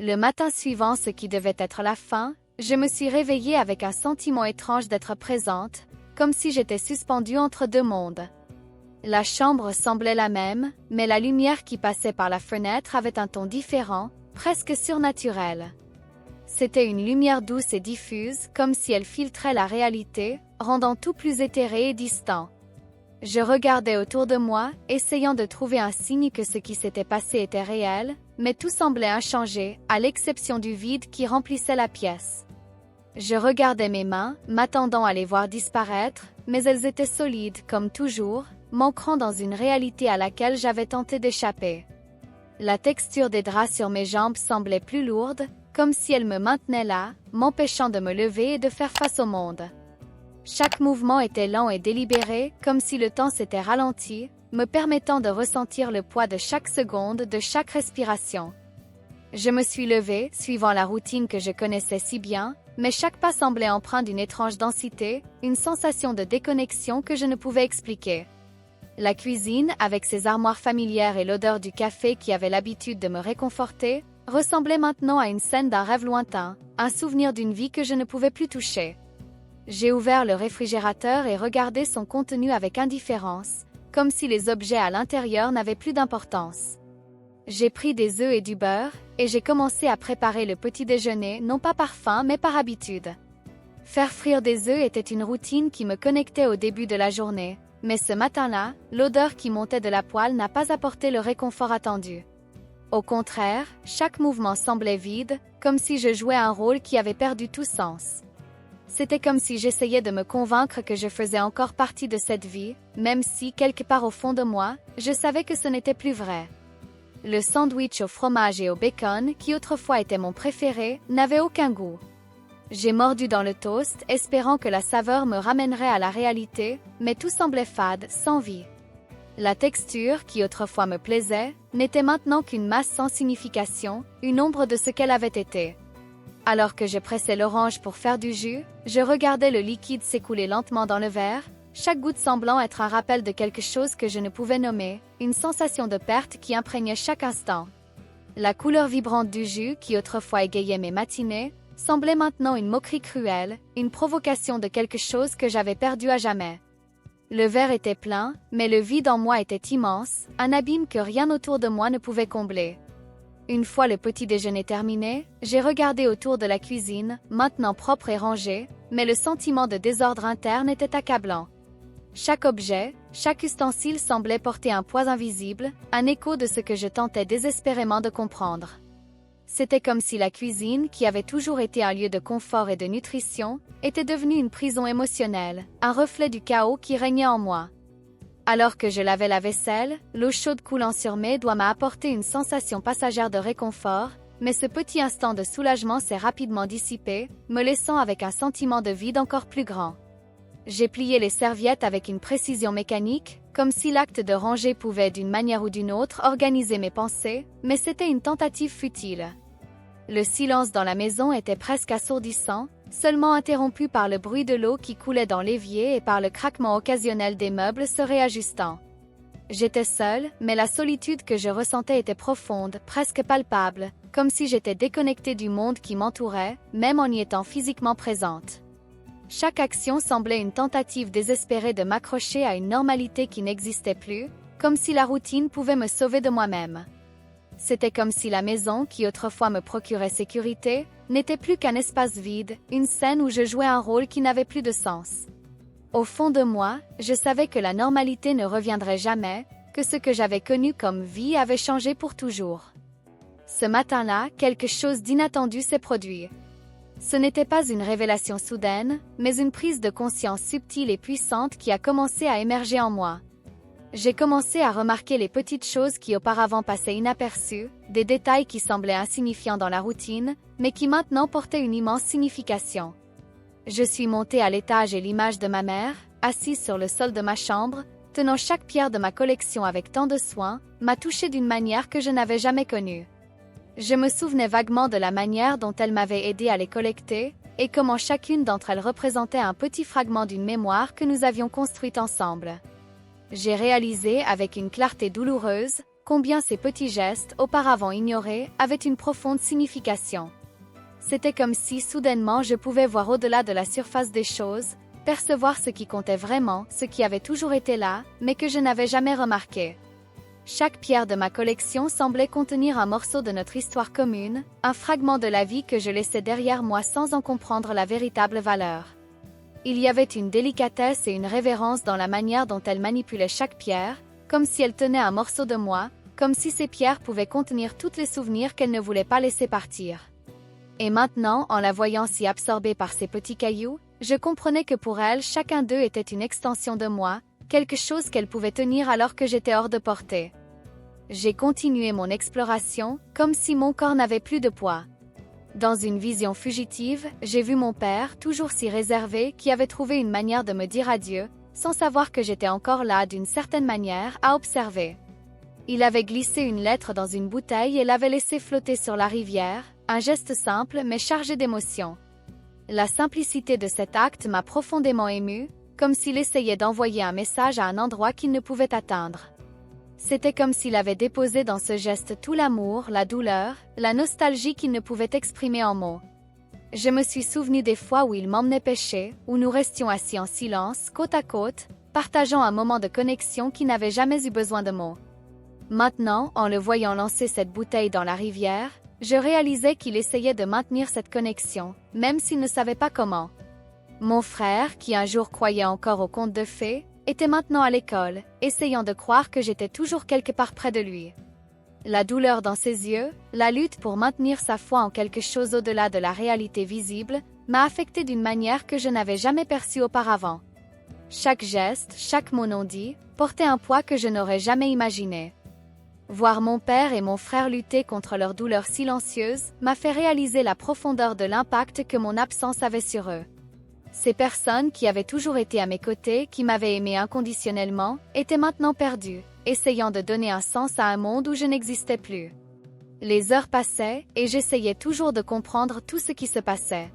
Le matin suivant, ce qui devait être la fin, je me suis réveillée avec un sentiment étrange d'être présente, comme si j'étais suspendue entre deux mondes. La chambre semblait la même, mais la lumière qui passait par la fenêtre avait un ton différent, presque surnaturel. C'était une lumière douce et diffuse, comme si elle filtrait la réalité, rendant tout plus éthéré et distant. Je regardais autour de moi, essayant de trouver un signe que ce qui s'était passé était réel, mais tout semblait inchangé, à l'exception du vide qui remplissait la pièce. Je regardais mes mains, m'attendant à les voir disparaître, mais elles étaient solides, comme toujours, m'ancrant dans une réalité à laquelle j'avais tenté d'échapper. La texture des draps sur mes jambes semblait plus lourde, comme si elle me maintenait là, m'empêchant de me lever et de faire face au monde. Chaque mouvement était lent et délibéré, comme si le temps s'était ralenti, me permettant de ressentir le poids de chaque seconde, de chaque respiration. Je me suis levée, suivant la routine que je connaissais si bien, mais chaque pas semblait empreint d'une étrange densité, une sensation de déconnexion que je ne pouvais expliquer. La cuisine, avec ses armoires familières et l'odeur du café qui avait l'habitude de me réconforter, ressemblait maintenant à une scène d'un rêve lointain, un souvenir d'une vie que je ne pouvais plus toucher. J'ai ouvert le réfrigérateur et regardé son contenu avec indifférence, comme si les objets à l'intérieur n'avaient plus d'importance. J'ai pris des œufs et du beurre, et j'ai commencé à préparer le petit déjeuner non pas par faim mais par habitude. Faire frire des œufs était une routine qui me connectait au début de la journée, mais ce matin-là, l'odeur qui montait de la poêle n'a pas apporté le réconfort attendu. Au contraire, chaque mouvement semblait vide, comme si je jouais un rôle qui avait perdu tout sens. C'était comme si j'essayais de me convaincre que je faisais encore partie de cette vie, même si, quelque part au fond de moi, je savais que ce n'était plus vrai. Le sandwich au fromage et au bacon, qui autrefois était mon préféré, n'avait aucun goût. J'ai mordu dans le toast, espérant que la saveur me ramènerait à la réalité, mais tout semblait fade, sans vie. La texture, qui autrefois me plaisait, n'était maintenant qu'une masse sans signification, une ombre de ce qu'elle avait été. Alors que je pressais l'orange pour faire du jus, je regardais le liquide s'écouler lentement dans le verre, chaque goutte semblant être un rappel de quelque chose que je ne pouvais nommer, une sensation de perte qui imprégnait chaque instant. La couleur vibrante du jus, qui autrefois égayait mes matinées, semblait maintenant une moquerie cruelle, une provocation de quelque chose que j'avais perdu à jamais. Le verre était plein, mais le vide en moi était immense, un abîme que rien autour de moi ne pouvait combler. Une fois le petit déjeuner terminé, j'ai regardé autour de la cuisine, maintenant propre et rangée, mais le sentiment de désordre interne était accablant. Chaque objet, chaque ustensile semblait porter un poids invisible, un écho de ce que je tentais désespérément de comprendre. C'était comme si la cuisine, qui avait toujours été un lieu de confort et de nutrition, était devenue une prison émotionnelle, un reflet du chaos qui régnait en moi. Alors que je lavais la vaisselle, l'eau chaude coulant sur mes doigts m'a apporté une sensation passagère de réconfort, mais ce petit instant de soulagement s'est rapidement dissipé, me laissant avec un sentiment de vide encore plus grand. J'ai plié les serviettes avec une précision mécanique, comme si l'acte de ranger pouvait d'une manière ou d'une autre organiser mes pensées, mais c'était une tentative futile. Le silence dans la maison était presque assourdissant, seulement interrompu par le bruit de l'eau qui coulait dans l'évier et par le craquement occasionnel des meubles se réajustant. J'étais seule, mais la solitude que je ressentais était profonde, presque palpable, comme si j'étais déconnectée du monde qui m'entourait, même en y étant physiquement présente. Chaque action semblait une tentative désespérée de m'accrocher à une normalité qui n'existait plus, comme si la routine pouvait me sauver de moi-même. C'était comme si la maison, qui autrefois me procurait sécurité, n'était plus qu'un espace vide, une scène où je jouais un rôle qui n'avait plus de sens. Au fond de moi, je savais que la normalité ne reviendrait jamais, que ce que j'avais connu comme vie avait changé pour toujours. Ce matin-là, quelque chose d'inattendu s'est produit. Ce n'était pas une révélation soudaine, mais une prise de conscience subtile et puissante qui a commencé à émerger en moi. J'ai commencé à remarquer les petites choses qui auparavant passaient inaperçues, des détails qui semblaient insignifiants dans la routine, mais qui maintenant portaient une immense signification. Je suis montée à l'étage et l'image de ma mère, assise sur le sol de ma chambre, tenant chaque pierre de ma collection avec tant de soin, m'a touchée d'une manière que je n'avais jamais connue. Je me souvenais vaguement de la manière dont elle m'avait aidé à les collecter, et comment chacune d'entre elles représentait un petit fragment d'une mémoire que nous avions construite ensemble. J'ai réalisé avec une clarté douloureuse combien ces petits gestes, auparavant ignorés, avaient une profonde signification. C'était comme si, soudainement, je pouvais voir au-delà de la surface des choses, percevoir ce qui comptait vraiment, ce qui avait toujours été là, mais que je n'avais jamais remarqué. Chaque pierre de ma collection semblait contenir un morceau de notre histoire commune, un fragment de la vie que je laissais derrière moi sans en comprendre la véritable valeur. Il y avait une délicatesse et une révérence dans la manière dont elle manipulait chaque pierre, comme si elle tenait un morceau de moi, comme si ces pierres pouvaient contenir tous les souvenirs qu'elle ne voulait pas laisser partir. Et maintenant, en la voyant si absorbée par ces petits cailloux, je comprenais que pour elle, chacun d'eux était une extension de moi, quelque chose qu'elle pouvait tenir alors que j'étais hors de portée. J'ai continué mon exploration, comme si mon corps n'avait plus de poids. Dans une vision fugitive, j'ai vu mon père, toujours si réservé, qui avait trouvé une manière de me dire adieu, sans savoir que j'étais encore là d'une certaine manière, à observer. Il avait glissé une lettre dans une bouteille et l'avait laissée flotter sur la rivière, un geste simple mais chargé d'émotion. La simplicité de cet acte m'a profondément émue, comme s'il essayait d'envoyer un message à un endroit qu'il ne pouvait atteindre. C'était comme s'il avait déposé dans ce geste tout l'amour, la douleur, la nostalgie qu'il ne pouvait exprimer en mots. Je me suis souvenu des fois où il m'emmenait pêcher, où nous restions assis en silence, côte à côte, partageant un moment de connexion qui n'avait jamais eu besoin de mots. Maintenant, en le voyant lancer cette bouteille dans la rivière, je réalisais qu'il essayait de maintenir cette connexion, même s'il ne savait pas comment. Mon frère, qui un jour croyait encore aux contes de fées, était maintenant à l'école, essayant de croire que j'étais toujours quelque part près de lui. La douleur dans ses yeux, la lutte pour maintenir sa foi en quelque chose au-delà de la réalité visible, m'a affecté d'une manière que je n'avais jamais perçue auparavant. Chaque geste, chaque mot non dit, portait un poids que je n'aurais jamais imaginé. Voir mon père et mon frère lutter contre leur douleur silencieuse m'a fait réaliser la profondeur de l'impact que mon absence avait sur eux. Ces personnes qui avaient toujours été à mes côtés, qui m'avaient aimé inconditionnellement, étaient maintenant perdues, essayant de donner un sens à un monde où je n'existais plus. Les heures passaient, et j'essayais toujours de comprendre tout ce qui se passait.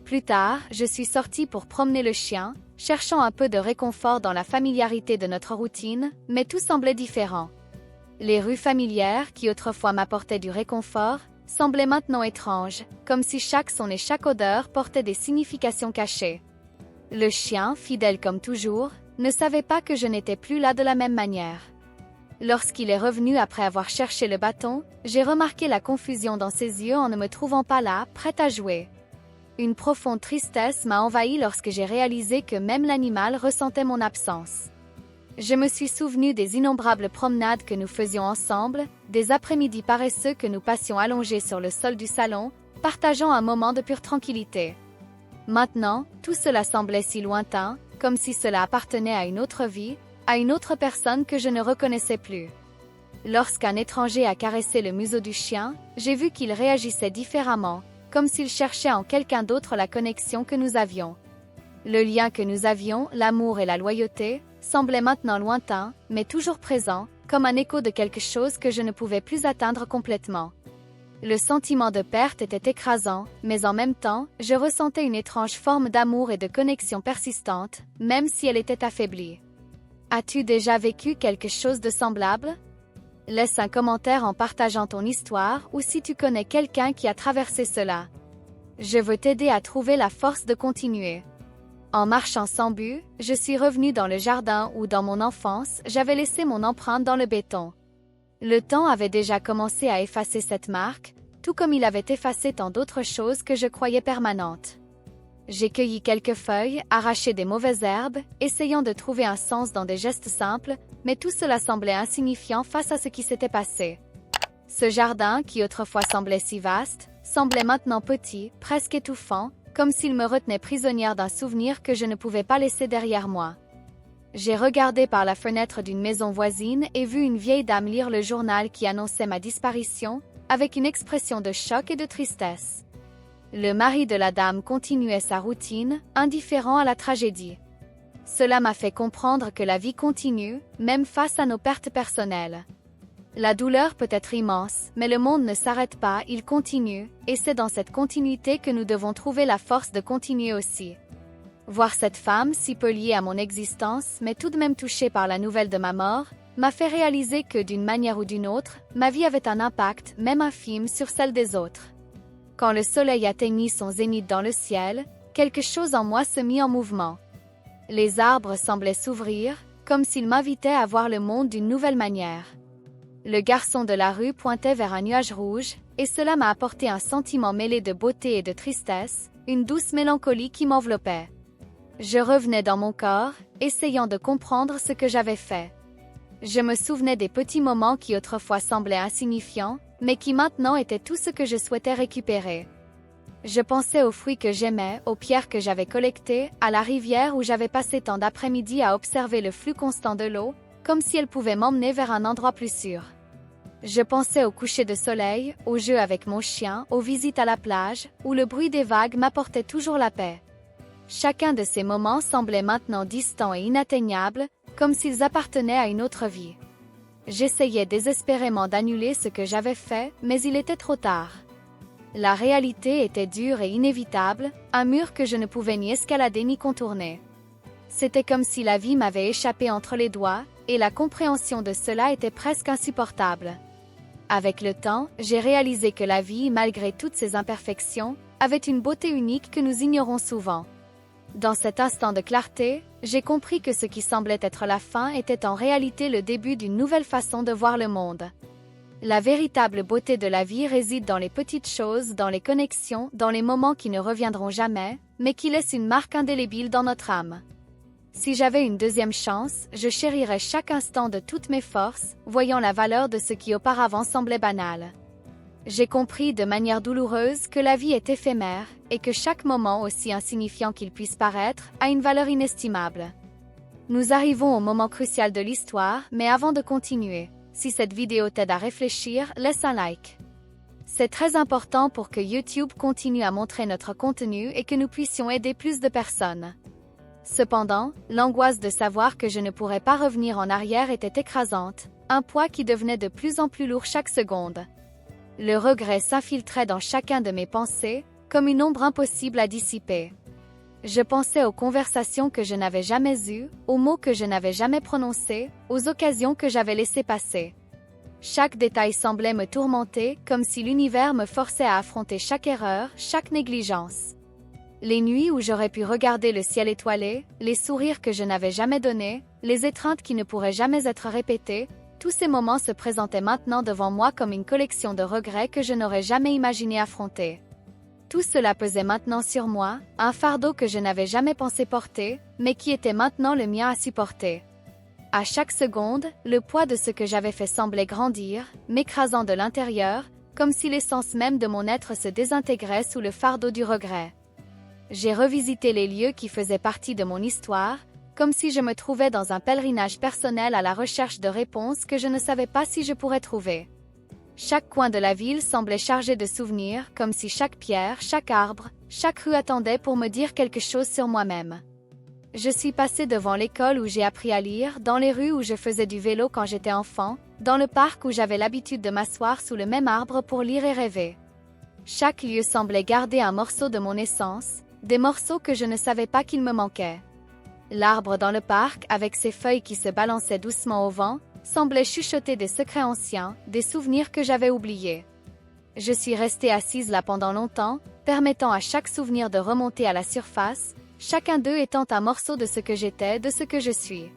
Plus tard, je suis sortie pour promener le chien, cherchant un peu de réconfort dans la familiarité de notre routine, mais tout semblait différent. Les rues familières, qui autrefois m'apportaient du réconfort, semblaient maintenant étranges, comme si chaque son et chaque odeur portaient des significations cachées. Le chien, fidèle comme toujours, ne savait pas que je n'étais plus là de la même manière. Lorsqu'il est revenu après avoir cherché le bâton, j'ai remarqué la confusion dans ses yeux en ne me trouvant pas là, prête à jouer. Une profonde tristesse m'a envahi lorsque j'ai réalisé que même l'animal ressentait mon absence. Je me suis souvenu des innombrables promenades que nous faisions ensemble, des après-midi paresseux que nous passions allongés sur le sol du salon, partageant un moment de pure tranquillité. Maintenant, tout cela semblait si lointain, comme si cela appartenait à une autre vie, à une autre personne que je ne reconnaissais plus. Lorsqu'un étranger a caressé le museau du chien, j'ai vu qu'il réagissait différemment, comme s'il cherchait en quelqu'un d'autre la connexion que nous avions. Le lien que nous avions, l'amour et la loyauté, semblait maintenant lointain, mais toujours présent, comme un écho de quelque chose que je ne pouvais plus atteindre complètement. Le sentiment de perte était écrasant, mais en même temps, je ressentais une étrange forme d'amour et de connexion persistante, même si elle était affaiblie. As-tu déjà vécu quelque chose de semblable? Laisse un commentaire en partageant ton histoire ou si tu connais quelqu'un qui a traversé cela. Je veux t'aider à trouver la force de continuer. En marchant sans but, je suis revenue dans le jardin où, dans mon enfance, j'avais laissé mon empreinte dans le béton. Le temps avait déjà commencé à effacer cette marque, tout comme il avait effacé tant d'autres choses que je croyais permanentes. J'ai cueilli quelques feuilles, arraché des mauvaises herbes, essayant de trouver un sens dans des gestes simples, mais tout cela semblait insignifiant face à ce qui s'était passé. Ce jardin, qui autrefois semblait si vaste, semblait maintenant petit, presque étouffant, comme s'il me retenait prisonnière d'un souvenir que je ne pouvais pas laisser derrière moi. J'ai regardé par la fenêtre d'une maison voisine et vu une vieille dame lire le journal qui annonçait ma disparition, avec une expression de choc et de tristesse. Le mari de la dame continuait sa routine, indifférent à la tragédie. Cela m'a fait comprendre que la vie continue, même face à nos pertes personnelles. La douleur peut être immense, mais le monde ne s'arrête pas, il continue, et c'est dans cette continuité que nous devons trouver la force de continuer aussi. Voir cette femme, si peu liée à mon existence, mais tout de même touchée par la nouvelle de ma mort, m'a fait réaliser que d'une manière ou d'une autre, ma vie avait un impact, même infime, sur celle des autres. Quand le soleil atteignit son zénith dans le ciel, quelque chose en moi se mit en mouvement. Les arbres semblaient s'ouvrir, comme s'ils m'invitaient à voir le monde d'une nouvelle manière. Le garçon de la rue pointait vers un nuage rouge, et cela m'a apporté un sentiment mêlé de beauté et de tristesse, une douce mélancolie qui m'enveloppait. Je revenais dans mon corps, essayant de comprendre ce que j'avais fait. Je me souvenais des petits moments qui autrefois semblaient insignifiants, mais qui maintenant étaient tout ce que je souhaitais récupérer. Je pensais aux fruits que j'aimais, aux pierres que j'avais collectées, à la rivière où j'avais passé tant d'après-midi à observer le flux constant de l'eau, comme si elle pouvait m'emmener vers un endroit plus sûr. Je pensais au coucher de soleil, aux jeux avec mon chien, aux visites à la plage, où le bruit des vagues m'apportait toujours la paix. Chacun de ces moments semblait maintenant distant et inatteignable, comme s'ils appartenaient à une autre vie. J'essayais désespérément d'annuler ce que j'avais fait, mais il était trop tard. La réalité était dure et inévitable, un mur que je ne pouvais ni escalader ni contourner. C'était comme si la vie m'avait échappé entre les doigts, et la compréhension de cela était presque insupportable. Avec le temps, j'ai réalisé que la vie, malgré toutes ses imperfections, avait une beauté unique que nous ignorons souvent. Dans cet instant de clarté, j'ai compris que ce qui semblait être la fin était en réalité le début d'une nouvelle façon de voir le monde. La véritable beauté de la vie réside dans les petites choses, dans les connexions, dans les moments qui ne reviendront jamais, mais qui laissent une marque indélébile dans notre âme. Si j'avais une deuxième chance, je chérirais chaque instant de toutes mes forces, voyant la valeur de ce qui auparavant semblait banal. J'ai compris de manière douloureuse que la vie est éphémère, et que chaque moment, aussi insignifiant qu'il puisse paraître, a une valeur inestimable. Nous arrivons au moment crucial de l'histoire, mais avant de continuer, si cette vidéo t'aide à réfléchir, laisse un like. C'est très important pour que YouTube continue à montrer notre contenu et que nous puissions aider plus de personnes. Cependant, l'angoisse de savoir que je ne pourrais pas revenir en arrière était écrasante, un poids qui devenait de plus en plus lourd chaque seconde. Le regret s'infiltrait dans chacun de mes pensées, comme une ombre impossible à dissiper. Je pensais aux conversations que je n'avais jamais eues, aux mots que je n'avais jamais prononcés, aux occasions que j'avais laissées passer. Chaque détail semblait me tourmenter, comme si l'univers me forçait à affronter chaque erreur, chaque négligence. Les nuits où j'aurais pu regarder le ciel étoilé, les sourires que je n'avais jamais donnés, les étreintes qui ne pourraient jamais être répétées, tous ces moments se présentaient maintenant devant moi comme une collection de regrets que je n'aurais jamais imaginé affronter. Tout cela pesait maintenant sur moi, un fardeau que je n'avais jamais pensé porter, mais qui était maintenant le mien à supporter. À chaque seconde, le poids de ce que j'avais fait semblait grandir, m'écrasant de l'intérieur, comme si l'essence même de mon être se désintégrait sous le fardeau du regret. J'ai revisité les lieux qui faisaient partie de mon histoire, comme si je me trouvais dans un pèlerinage personnel à la recherche de réponses que je ne savais pas si je pourrais trouver. Chaque coin de la ville semblait chargé de souvenirs, comme si chaque pierre, chaque arbre, chaque rue attendait pour me dire quelque chose sur moi-même. Je suis passé devant l'école où j'ai appris à lire, dans les rues où je faisais du vélo quand j'étais enfant, dans le parc où j'avais l'habitude de m'asseoir sous le même arbre pour lire et rêver. Chaque lieu semblait garder un morceau de mon essence, des morceaux que je ne savais pas qu'il me manquait. L'arbre dans le parc, avec ses feuilles qui se balançaient doucement au vent, semblait chuchoter des secrets anciens, des souvenirs que j'avais oubliés. Je suis restée assise là pendant longtemps, permettant à chaque souvenir de remonter à la surface, chacun d'eux étant un morceau de ce que j'étais, de ce que je suis.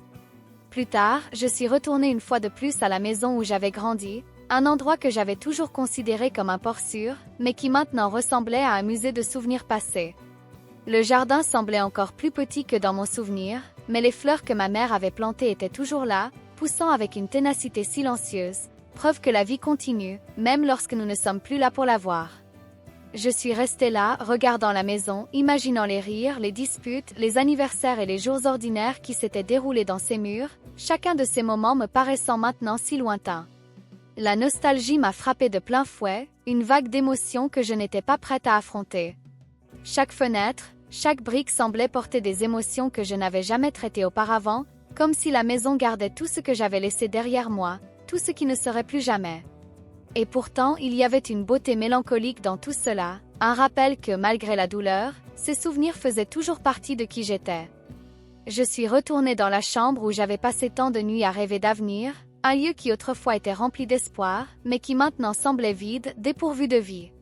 Plus tard, je suis retournée une fois de plus à la maison où j'avais grandi, un endroit que j'avais toujours considéré comme un port sûr, mais qui maintenant ressemblait à un musée de souvenirs passés. Le jardin semblait encore plus petit que dans mon souvenir, mais les fleurs que ma mère avait plantées étaient toujours là, poussant avec une ténacité silencieuse, preuve que la vie continue, même lorsque nous ne sommes plus là pour la voir. Je suis restée là, regardant la maison, imaginant les rires, les disputes, les anniversaires et les jours ordinaires qui s'étaient déroulés dans ces murs, chacun de ces moments me paraissant maintenant si lointain. La nostalgie m'a frappée de plein fouet, une vague d'émotions que je n'étais pas prête à affronter. Chaque fenêtre, chaque brique semblait porter des émotions que je n'avais jamais traitées auparavant, comme si la maison gardait tout ce que j'avais laissé derrière moi, tout ce qui ne serait plus jamais. Et pourtant, il y avait une beauté mélancolique dans tout cela, un rappel que, malgré la douleur, ces souvenirs faisaient toujours partie de qui j'étais. Je suis retournée dans la chambre où j'avais passé tant de nuits à rêver d'avenir, un lieu qui autrefois était rempli d'espoir, mais qui maintenant semblait vide, dépourvu de vie.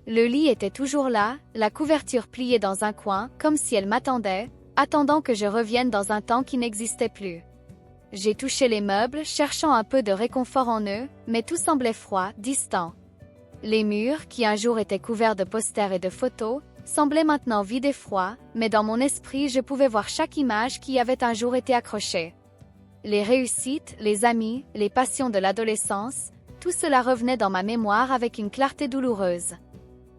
Le lit était toujours là, la couverture pliée dans un coin, comme si elle m'attendait, attendant que je revienne dans un temps qui n'existait plus. J'ai touché les meubles, cherchant un peu de réconfort en eux, mais tout semblait froid, distant. Les murs, qui un jour étaient couverts de posters et de photos, semblaient maintenant vides et froids, mais dans mon esprit je pouvais voir chaque image qui y avait un jour été accrochée. Les réussites, les amis, les passions de l'adolescence, tout cela revenait dans ma mémoire avec une clarté douloureuse.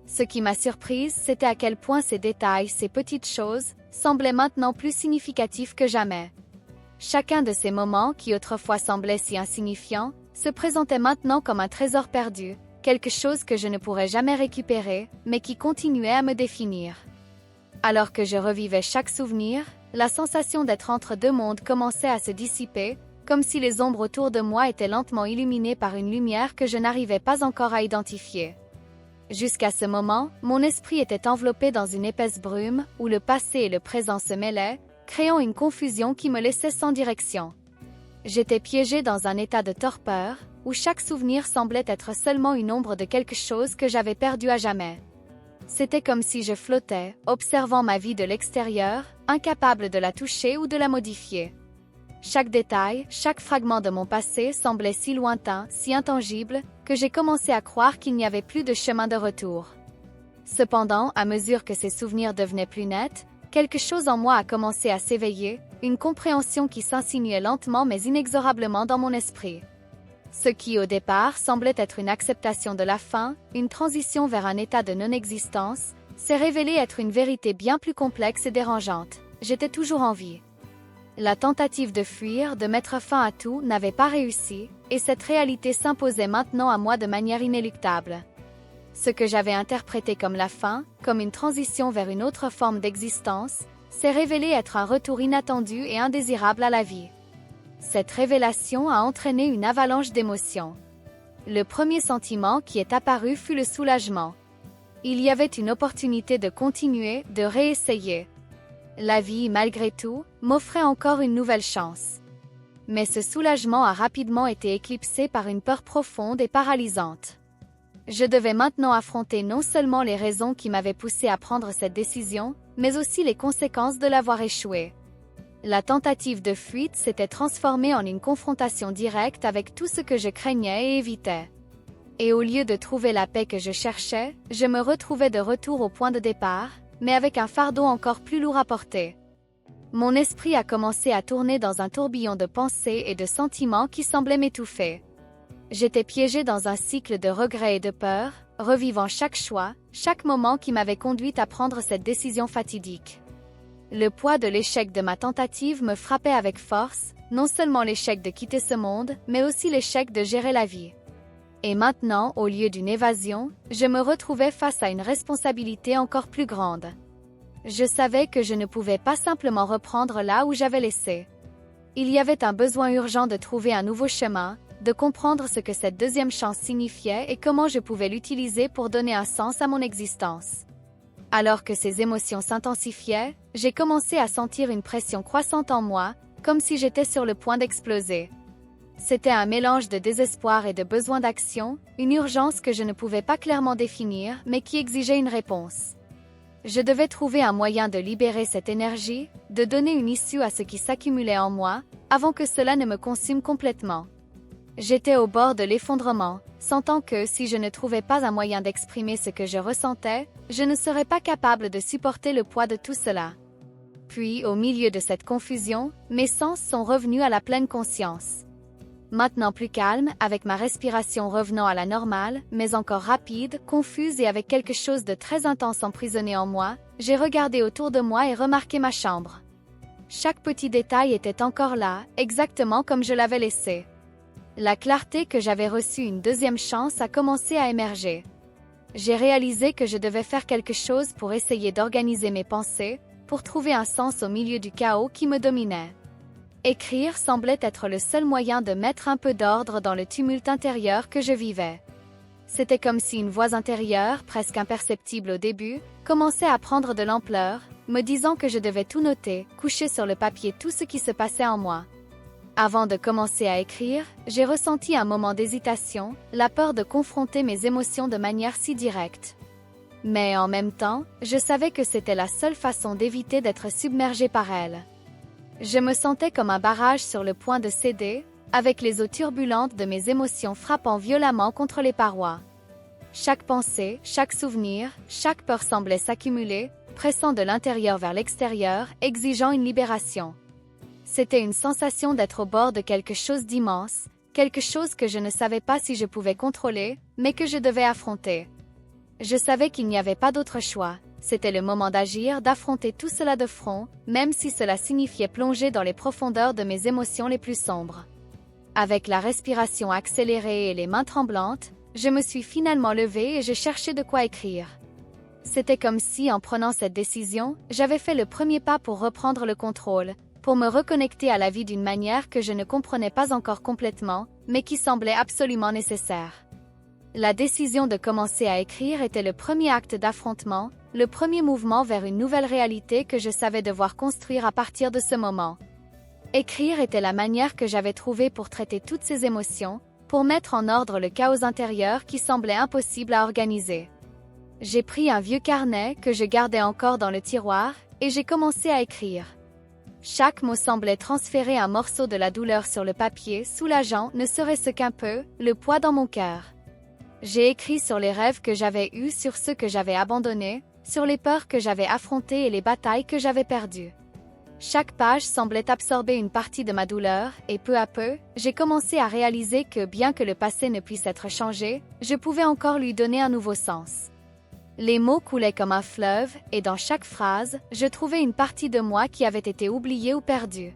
Ce qui m'a surprise, c'était à quel point ces détails, ces petites choses, semblaient maintenant plus significatifs que jamais. Chacun de ces moments, qui autrefois semblaient si insignifiants, se présentait maintenant comme un trésor perdu, quelque chose que je ne pourrais jamais récupérer, mais qui continuait à me définir. Alors que je revivais chaque souvenir, la sensation d'être entre deux mondes commençait à se dissiper, comme si les ombres autour de moi étaient lentement illuminées par une lumière que je n'arrivais pas encore à identifier. Jusqu'à ce moment, mon esprit était enveloppé dans une épaisse brume, où le passé et le présent se mêlaient, créant une confusion qui me laissait sans direction. J'étais piégé dans un état de torpeur, où chaque souvenir semblait être seulement une ombre de quelque chose que j'avais perdu à jamais. C'était comme si je flottais, observant ma vie de l'extérieur, incapable de la toucher ou de la modifier. Chaque détail, chaque fragment de mon passé semblait si lointain, si intangible, que j'ai commencé à croire qu'il n'y avait plus de chemin de retour. Cependant, à mesure que ces souvenirs devenaient plus nets, quelque chose en moi a commencé à s'éveiller, une compréhension qui s'insinuait lentement mais inexorablement dans mon esprit. Ce qui, au départ, semblait être une acceptation de la fin, une transition vers un état de non-existence, s'est révélé être une vérité bien plus complexe et dérangeante. J'étais toujours en vie. La tentative de fuir, de mettre fin à tout, n'avait pas réussi, et cette réalité s'imposait maintenant à moi de manière inéluctable. Ce que j'avais interprété comme la fin, comme une transition vers une autre forme d'existence, s'est révélé être un retour inattendu et indésirable à la vie. Cette révélation a entraîné une avalanche d'émotions. Le premier sentiment qui est apparu fut le soulagement. Il y avait une opportunité de continuer, de réessayer. La vie, malgré tout, m'offrait encore une nouvelle chance. Mais ce soulagement a rapidement été éclipsé par une peur profonde et paralysante. Je devais maintenant affronter non seulement les raisons qui m'avaient poussé à prendre cette décision, mais aussi les conséquences de l'avoir échoué. La tentative de fuite s'était transformée en une confrontation directe avec tout ce que je craignais et évitais. Et au lieu de trouver la paix que je cherchais, je me retrouvais de retour au point de départ, mais avec un fardeau encore plus lourd à porter. Mon esprit a commencé à tourner dans un tourbillon de pensées et de sentiments qui semblaient m'étouffer. J'étais piégé dans un cycle de regrets et de peur, revivant chaque choix, chaque moment qui m'avait conduit à prendre cette décision fatidique. Le poids de l'échec de ma tentative me frappait avec force, non seulement l'échec de quitter ce monde, mais aussi l'échec de gérer la vie. Et maintenant, au lieu d'une évasion, je me retrouvais face à une responsabilité encore plus grande. Je savais que je ne pouvais pas simplement reprendre là où j'avais laissé. Il y avait un besoin urgent de trouver un nouveau chemin, de comprendre ce que cette deuxième chance signifiait et comment je pouvais l'utiliser pour donner un sens à mon existence. Alors que ces émotions s'intensifiaient, j'ai commencé à sentir une pression croissante en moi, comme si j'étais sur le point d'exploser. C'était un mélange de désespoir et de besoin d'action, une urgence que je ne pouvais pas clairement définir, mais qui exigeait une réponse. Je devais trouver un moyen de libérer cette énergie, de donner une issue à ce qui s'accumulait en moi, avant que cela ne me consume complètement. J'étais au bord de l'effondrement, sentant que si je ne trouvais pas un moyen d'exprimer ce que je ressentais, je ne serais pas capable de supporter le poids de tout cela. Puis, au milieu de cette confusion, mes sens sont revenus à la pleine conscience. Maintenant plus calme, avec ma respiration revenant à la normale, mais encore rapide, confuse et avec quelque chose de très intense emprisonné en moi, j'ai regardé autour de moi et remarqué ma chambre. Chaque petit détail était encore là, exactement comme je l'avais laissé. La clarté que j'avais reçue une deuxième chance a commencé à émerger. J'ai réalisé que je devais faire quelque chose pour essayer d'organiser mes pensées, pour trouver un sens au milieu du chaos qui me dominait. Écrire semblait être le seul moyen de mettre un peu d'ordre dans le tumulte intérieur que je vivais. C'était comme si une voix intérieure, presque imperceptible au début, commençait à prendre de l'ampleur, me disant que je devais tout noter, coucher sur le papier tout ce qui se passait en moi. Avant de commencer à écrire, j'ai ressenti un moment d'hésitation, la peur de confronter mes émotions de manière si directe. Mais en même temps, je savais que c'était la seule façon d'éviter d'être submergée par elles. Je me sentais comme un barrage sur le point de céder, avec les eaux turbulentes de mes émotions frappant violemment contre les parois. Chaque pensée, chaque souvenir, chaque peur semblait s'accumuler, pressant de l'intérieur vers l'extérieur, exigeant une libération. C'était une sensation d'être au bord de quelque chose d'immense, quelque chose que je ne savais pas si je pouvais contrôler, mais que je devais affronter. Je savais qu'il n'y avait pas d'autre choix. C'était le moment d'agir, d'affronter tout cela de front, même si cela signifiait plonger dans les profondeurs de mes émotions les plus sombres. Avec la respiration accélérée et les mains tremblantes, je me suis finalement levée et je cherchais de quoi écrire. C'était comme si, en prenant cette décision, j'avais fait le premier pas pour reprendre le contrôle, pour me reconnecter à la vie d'une manière que je ne comprenais pas encore complètement, mais qui semblait absolument nécessaire. La décision de commencer à écrire était le premier acte d'affrontement, le premier mouvement vers une nouvelle réalité que je savais devoir construire à partir de ce moment. Écrire était la manière que j'avais trouvée pour traiter toutes ces émotions, pour mettre en ordre le chaos intérieur qui semblait impossible à organiser. J'ai pris un vieux carnet que je gardais encore dans le tiroir, et j'ai commencé à écrire. Chaque mot semblait transférer un morceau de la douleur sur le papier, soulageant, ne serait-ce qu'un peu, le poids dans mon cœur. J'ai écrit sur les rêves que j'avais eus, sur ceux que j'avais abandonnés, sur les peurs que j'avais affrontées et les batailles que j'avais perdues. Chaque page semblait absorber une partie de ma douleur, et peu à peu, j'ai commencé à réaliser que bien que le passé ne puisse être changé, je pouvais encore lui donner un nouveau sens. Les mots coulaient comme un fleuve, et dans chaque phrase, je trouvais une partie de moi qui avait été oubliée ou perdue.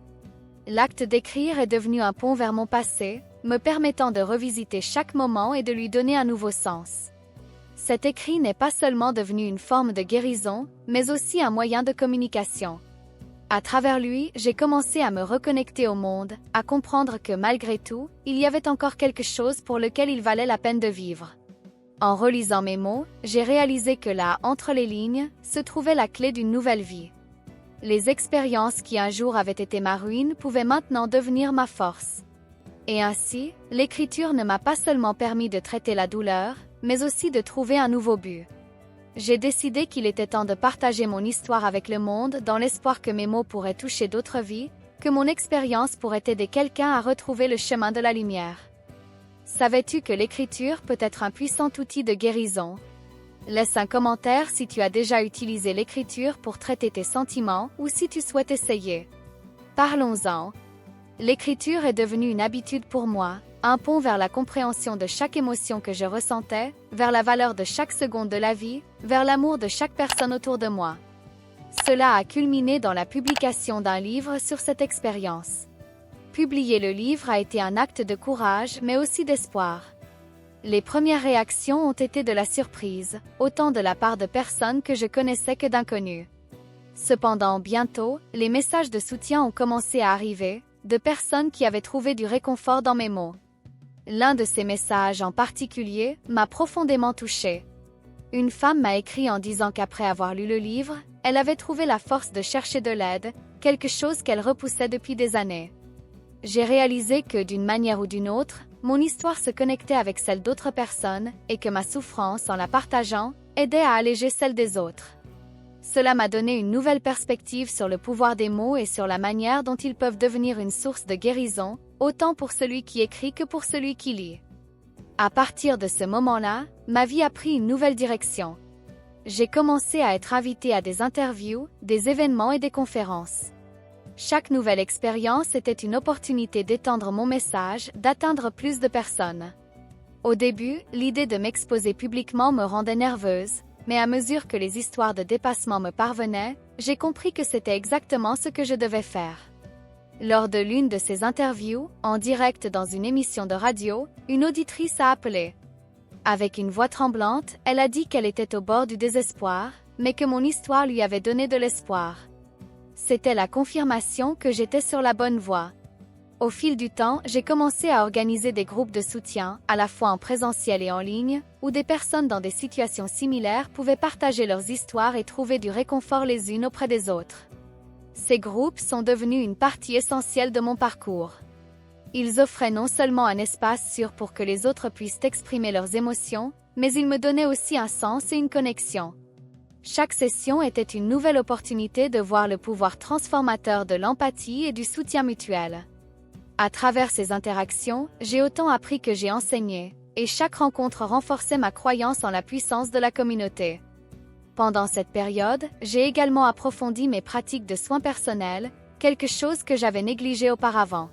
L'acte d'écrire est devenu un pont vers mon passé, me permettant de revisiter chaque moment et de lui donner un nouveau sens. Cet écrit n'est pas seulement devenu une forme de guérison, mais aussi un moyen de communication. À travers lui, j'ai commencé à me reconnecter au monde, à comprendre que malgré tout, il y avait encore quelque chose pour lequel il valait la peine de vivre. En relisant mes mots, j'ai réalisé que là, entre les lignes, se trouvait la clé d'une nouvelle vie. Les expériences qui un jour avaient été ma ruine pouvaient maintenant devenir ma force. Et ainsi, l'écriture ne m'a pas seulement permis de traiter la douleur, mais aussi de trouver un nouveau but. J'ai décidé qu'il était temps de partager mon histoire avec le monde dans l'espoir que mes mots pourraient toucher d'autres vies, que mon expérience pourrait aider quelqu'un à retrouver le chemin de la lumière. Savais-tu que l'écriture peut être un puissant outil de guérison? Laisse un commentaire si tu as déjà utilisé l'écriture pour traiter tes sentiments ou si tu souhaites essayer. Parlons-en. L'écriture est devenue une habitude pour moi, un pont vers la compréhension de chaque émotion que je ressentais, vers la valeur de chaque seconde de la vie, vers l'amour de chaque personne autour de moi. Cela a culminé dans la publication d'un livre sur cette expérience. Publier le livre a été un acte de courage mais aussi d'espoir. Les premières réactions ont été de la surprise, autant de la part de personnes que je connaissais que d'inconnus. Cependant, bientôt, les messages de soutien ont commencé à arriver, de personnes qui avaient trouvé du réconfort dans mes mots. L'un de ces messages en particulier m'a profondément touchée. Une femme m'a écrit en disant qu'après avoir lu le livre, elle avait trouvé la force de chercher de l'aide, quelque chose qu'elle repoussait depuis des années. J'ai réalisé que, d'une manière ou d'une autre, mon histoire se connectait avec celle d'autres personnes et que ma souffrance, en la partageant, aidait à alléger celle des autres. Cela m'a donné une nouvelle perspective sur le pouvoir des mots et sur la manière dont ils peuvent devenir une source de guérison, autant pour celui qui écrit que pour celui qui lit. À partir de ce moment-là, ma vie a pris une nouvelle direction. J'ai commencé à être invitée à des interviews, des événements et des conférences. Chaque nouvelle expérience était une opportunité d'étendre mon message, d'atteindre plus de personnes. Au début, l'idée de m'exposer publiquement me rendait nerveuse, mais à mesure que les histoires de dépassement me parvenaient, j'ai compris que c'était exactement ce que je devais faire. Lors de l'une de ces interviews, en direct dans une émission de radio, une auditrice a appelé. Avec une voix tremblante, elle a dit qu'elle était au bord du désespoir, mais que mon histoire lui avait donné de l'espoir. C'était la confirmation que j'étais sur la bonne voie. Au fil du temps, j'ai commencé à organiser des groupes de soutien, à la fois en présentiel et en ligne, où des personnes dans des situations similaires pouvaient partager leurs histoires et trouver du réconfort les unes auprès des autres. Ces groupes sont devenus une partie essentielle de mon parcours. Ils offraient non seulement un espace sûr pour que les autres puissent exprimer leurs émotions, mais ils me donnaient aussi un sens et une connexion. Chaque session était une nouvelle opportunité de voir le pouvoir transformateur de l'empathie et du soutien mutuel. À travers ces interactions, j'ai autant appris que j'ai enseigné, et chaque rencontre renforçait ma croyance en la puissance de la communauté. Pendant cette période, j'ai également approfondi mes pratiques de soins personnels, quelque chose que j'avais négligé auparavant.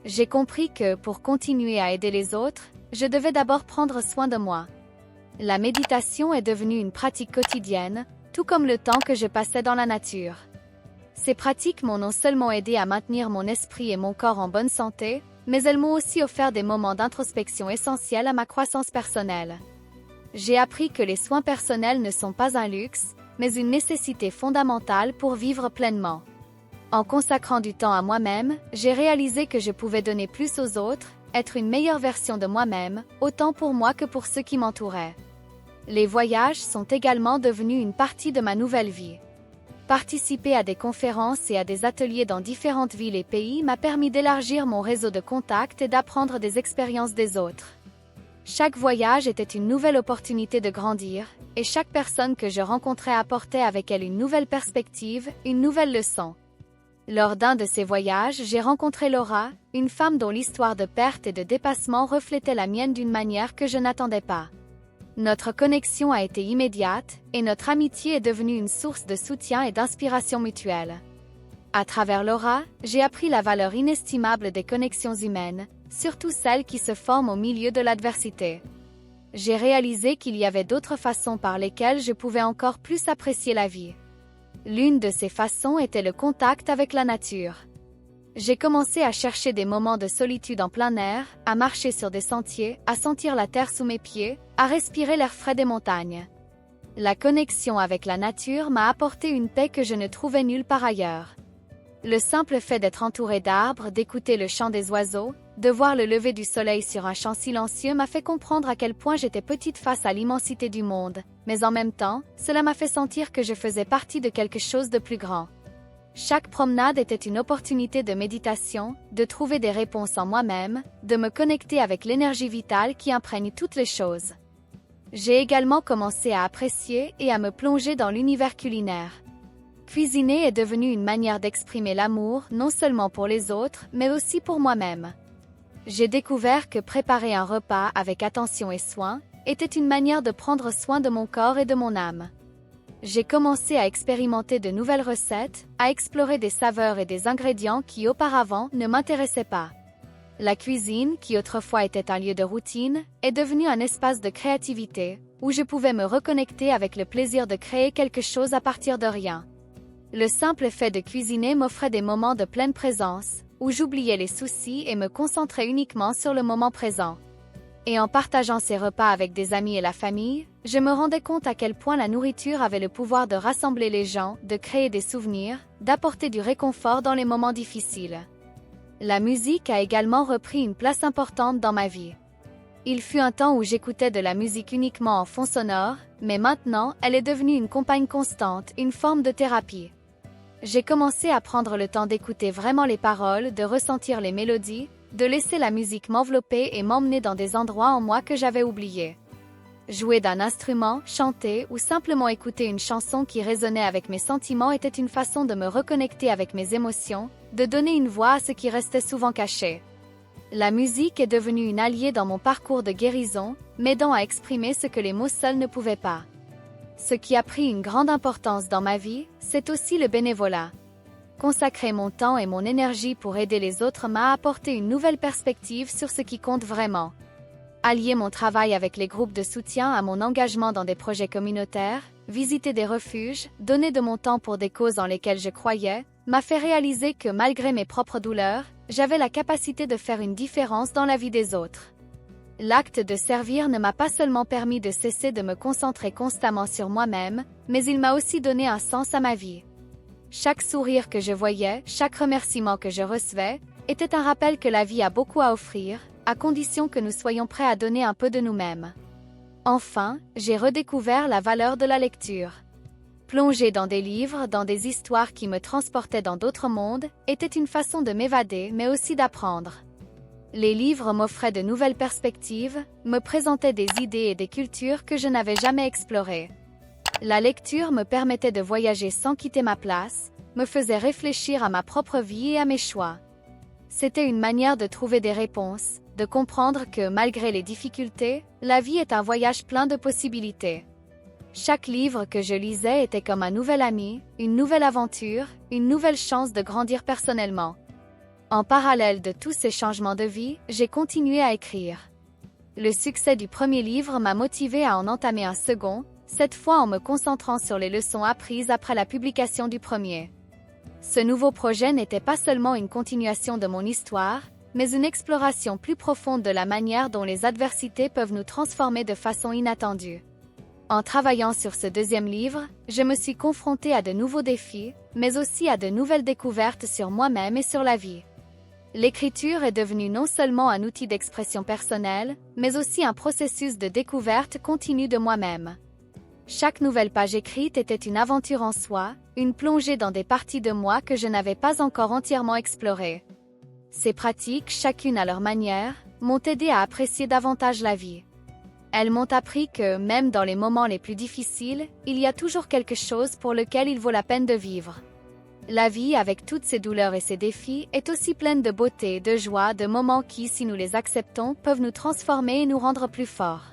J'ai compris que, pour continuer à aider les autres, je devais d'abord prendre soin de moi. La méditation est devenue une pratique quotidienne, tout comme le temps que je passais dans la nature. Ces pratiques m'ont non seulement aidé à maintenir mon esprit et mon corps en bonne santé, mais elles m'ont aussi offert des moments d'introspection essentiels à ma croissance personnelle. J'ai appris que les soins personnels ne sont pas un luxe, mais une nécessité fondamentale pour vivre pleinement. En consacrant du temps à moi-même, j'ai réalisé que je pouvais donner plus aux autres, être une meilleure version de moi-même, autant pour moi que pour ceux qui m'entouraient. Les voyages sont également devenus une partie de ma nouvelle vie. Participer à des conférences et à des ateliers dans différentes villes et pays m'a permis d'élargir mon réseau de contacts et d'apprendre des expériences des autres. Chaque voyage était une nouvelle opportunité de grandir, et chaque personne que je rencontrais apportait avec elle une nouvelle perspective, une nouvelle leçon. Lors d'un de ces voyages, j'ai rencontré Laura, une femme dont l'histoire de perte et de dépassement reflétait la mienne d'une manière que je n'attendais pas. Notre connexion a été immédiate, et notre amitié est devenue une source de soutien et d'inspiration mutuelle. À travers Laura, j'ai appris la valeur inestimable des connexions humaines, surtout celles qui se forment au milieu de l'adversité. J'ai réalisé qu'il y avait d'autres façons par lesquelles je pouvais encore plus apprécier la vie. L'une de ces façons était le contact avec la nature. J'ai commencé à chercher des moments de solitude en plein air, à marcher sur des sentiers, à sentir la terre sous mes pieds, à respirer l'air frais des montagnes. La connexion avec la nature m'a apporté une paix que je ne trouvais nulle part ailleurs. Le simple fait d'être entouré d'arbres, d'écouter le chant des oiseaux, de voir le lever du soleil sur un champ silencieux m'a fait comprendre à quel point j'étais petite face à l'immensité du monde, mais en même temps, cela m'a fait sentir que je faisais partie de quelque chose de plus grand. Chaque promenade était une opportunité de méditation, de trouver des réponses en moi-même, de me connecter avec l'énergie vitale qui imprègne toutes les choses. J'ai également commencé à apprécier et à me plonger dans l'univers culinaire. Cuisiner est devenu une manière d'exprimer l'amour, non seulement pour les autres, mais aussi pour moi-même. J'ai découvert que préparer un repas avec attention et soin était une manière de prendre soin de mon corps et de mon âme. J'ai commencé à expérimenter de nouvelles recettes, à explorer des saveurs et des ingrédients qui auparavant ne m'intéressaient pas. La cuisine, qui autrefois était un lieu de routine, est devenue un espace de créativité, où je pouvais me reconnecter avec le plaisir de créer quelque chose à partir de rien. Le simple fait de cuisiner m'offrait des moments de pleine présence, où j'oubliais les soucis et me concentrais uniquement sur le moment présent. Et en partageant ces repas avec des amis et la famille, je me rendais compte à quel point la nourriture avait le pouvoir de rassembler les gens, de créer des souvenirs, d'apporter du réconfort dans les moments difficiles. La musique a également repris une place importante dans ma vie. Il fut un temps où j'écoutais de la musique uniquement en fond sonore, mais maintenant, elle est devenue une compagne constante, une forme de thérapie. J'ai commencé à prendre le temps d'écouter vraiment les paroles, de ressentir les mélodies, de laisser la musique m'envelopper et m'emmener dans des endroits en moi que j'avais oubliés. Jouer d'un instrument, chanter ou simplement écouter une chanson qui résonnait avec mes sentiments était une façon de me reconnecter avec mes émotions, de donner une voix à ce qui restait souvent caché. La musique est devenue une alliée dans mon parcours de guérison, m'aidant à exprimer ce que les mots seuls ne pouvaient pas. Ce qui a pris une grande importance dans ma vie, c'est aussi le bénévolat. Consacrer mon temps et mon énergie pour aider les autres m'a apporté une nouvelle perspective sur ce qui compte vraiment. Allier mon travail avec les groupes de soutien à mon engagement dans des projets communautaires, visiter des refuges, donner de mon temps pour des causes en lesquelles je croyais, m'a fait réaliser que malgré mes propres douleurs, j'avais la capacité de faire une différence dans la vie des autres. L'acte de servir ne m'a pas seulement permis de cesser de me concentrer constamment sur moi-même, mais il m'a aussi donné un sens à ma vie. Chaque sourire que je voyais, chaque remerciement que je recevais, était un rappel que la vie a beaucoup à offrir, à condition que nous soyons prêts à donner un peu de nous-mêmes. Enfin, j'ai redécouvert la valeur de la lecture. Plonger dans des livres, dans des histoires qui me transportaient dans d'autres mondes, était une façon de m'évader mais aussi d'apprendre. Les livres m'offraient de nouvelles perspectives, me présentaient des idées et des cultures que je n'avais jamais explorées. La lecture me permettait de voyager sans quitter ma place, me faisait réfléchir à ma propre vie et à mes choix. C'était une manière de trouver des réponses, de comprendre que, malgré les difficultés, la vie est un voyage plein de possibilités. Chaque livre que je lisais était comme un nouvel ami, une nouvelle aventure, une nouvelle chance de grandir personnellement. En parallèle de tous ces changements de vie, j'ai continué à écrire. Le succès du premier livre m'a motivé à en entamer un second, cette fois en me concentrant sur les leçons apprises après la publication du premier. Ce nouveau projet n'était pas seulement une continuation de mon histoire, mais une exploration plus profonde de la manière dont les adversités peuvent nous transformer de façon inattendue. En travaillant sur ce deuxième livre, je me suis confrontée à de nouveaux défis, mais aussi à de nouvelles découvertes sur moi-même et sur la vie. L'écriture est devenue non seulement un outil d'expression personnelle, mais aussi un processus de découverte continue de moi-même. Chaque nouvelle page écrite était une aventure en soi, une plongée dans des parties de moi que je n'avais pas encore entièrement explorées. Ces pratiques, chacune à leur manière, m'ont aidé à apprécier davantage la vie. Elles m'ont appris que, même dans les moments les plus difficiles, il y a toujours quelque chose pour lequel il vaut la peine de vivre. La vie, avec toutes ses douleurs et ses défis, est aussi pleine de beauté, de joie, de moments qui, si nous les acceptons, peuvent nous transformer et nous rendre plus forts.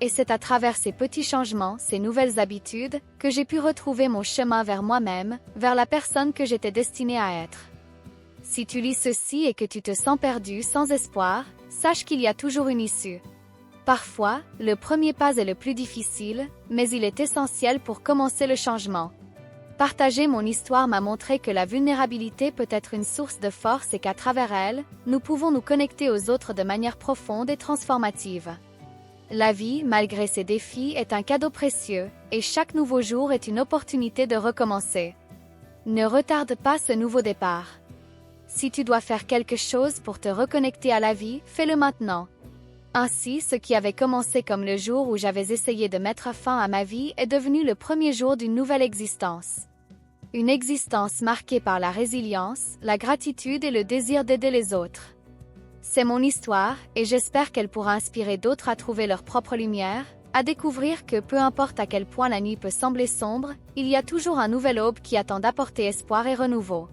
Et c'est à travers ces petits changements, ces nouvelles habitudes, que j'ai pu retrouver mon chemin vers moi-même, vers la personne que j'étais destinée à être. Si tu lis ceci et que tu te sens perdu, sans espoir, sache qu'il y a toujours une issue. Parfois, le premier pas est le plus difficile, mais il est essentiel pour commencer le changement. Partager mon histoire m'a montré que la vulnérabilité peut être une source de force et qu'à travers elle, nous pouvons nous connecter aux autres de manière profonde et transformative. La vie, malgré ses défis, est un cadeau précieux, et chaque nouveau jour est une opportunité de recommencer. Ne retarde pas ce nouveau départ. Si tu dois faire quelque chose pour te reconnecter à la vie, fais-le maintenant. Ainsi, ce qui avait commencé comme le jour où j'avais essayé de mettre fin à ma vie est devenu le premier jour d'une nouvelle existence. Une existence marquée par la résilience, la gratitude et le désir d'aider les autres. C'est mon histoire, et j'espère qu'elle pourra inspirer d'autres à trouver leur propre lumière, à découvrir que peu importe à quel point la nuit peut sembler sombre, il y a toujours un nouvel aube qui attend d'apporter espoir et renouveau.